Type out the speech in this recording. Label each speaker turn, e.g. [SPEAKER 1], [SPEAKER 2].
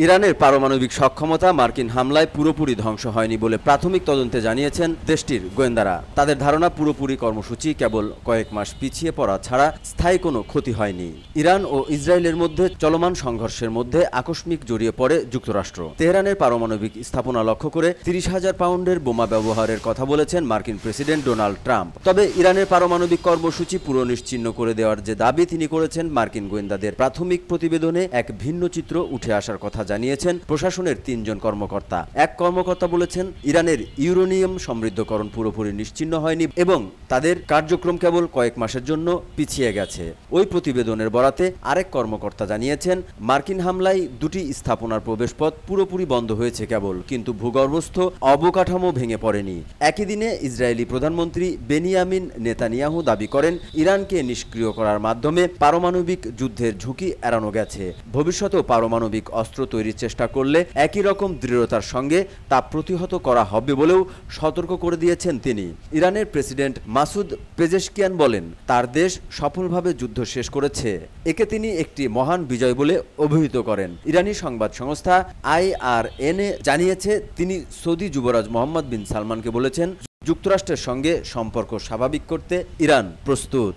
[SPEAKER 1] ইরানের পারমাণবিক সক্ষমতা মার্কিন হামলায় পুরোপুরি ধ্বংস হয়নি বলে প্রাথমিক তদন্তে জানিয়েছেন দেশটির গোয়েন্দারা। তাদের ধারণা, পুরোপুরি কর্মসূচি কেবল কয়েক মাস পিছিয়ে পড়া ছাড়া স্থায়ী কোনো ক্ষতি হয়নি। ইরান ও ইসরায়েলের মধ্যে চলমান সংঘর্ষের মধ্যে আকস্মিক জড়িয়ে পড়ে যুক্তরাষ্ট্র। তেহরানের পারমাণবিক স্থাপনা লক্ষ্য করে ৩০,০০০ পাউন্ডের বোমা ব্যবহারের কথা বলেছেন মার্কিন প্রেসিডেন্ট ডোনাল্ড ট্রাম্প। তবে ইরানের পারমাণবিক কর্মসূচি পুরো নিশ্চিহ্ন করে দেওয়ার যে দাবি তিনি করেছেন, মার্কিন গোয়েন্দাদের প্রাথমিক প্রতিবেদনে এক ভিন্ন চিত্র উঠে আসার কথা জানিয়েছেন প্রশাসনের ৩ জন কর্মকর্তা। এক কর্মকর্তা বলেছেন, ইরানের ইউরেনিয়াম সমৃদ্ধকরণ পুরোপুরি নিশ্চিহ্ন হয়নি এবং তাদের কার্যক্রম কেবল কয়েক মাসের জন্য পিছিয়ে গেছে। ওই প্রতিবেদনের বরাতে আরেক কর্মকর্তা জানিয়েছেন, মার্কিন হামলায় ২টি স্থাপনার প্রবেশপথ পুরোপুরি বন্ধ হয়েছে কেবল, কিন্তু ভূগর্ভস্থ অবকাঠামো ভেঙে পড়েনি। একই দিনে ইসরায়েলি প্রধানমন্ত্রী বেনিয়ামিন নেতানিয়াহু দাবি করেন, ইরানকে নিষ্ক্রিয় করার মাধ্যমে পারমাণবিক যুদ্ধের ঝুঁকি এড়ানো গেছে। ভবিষ্যতেও পারমাণবিক অস্ত্র তৈরির চেষ্টা করলে একই রকম দৃঢ়তার সঙ্গে তা প্রতিহত করা হবে বলেও সতর্ক করে দিয়েছেন তিনি। ইরানের প্রেসিডেন্ট মাসুদ পেজেশকিয়ান বলেন, তার দেশ সফলভাবে যুদ্ধ শেষ করেছে। একে তিনি একটি মহান বিজয় বলে অভিহিত করেন। ইরানি সংবাদ সংস্থা IRNA জানিয়েছে, তিনি সৌদি যুবরাজ মোহাম্মদ বিন সালমানকে বলেছেন, যুক্তরাষ্ট্রের সঙ্গে সম্পর্ক স্বাভাবিক করতে ইরান প্রস্তুত।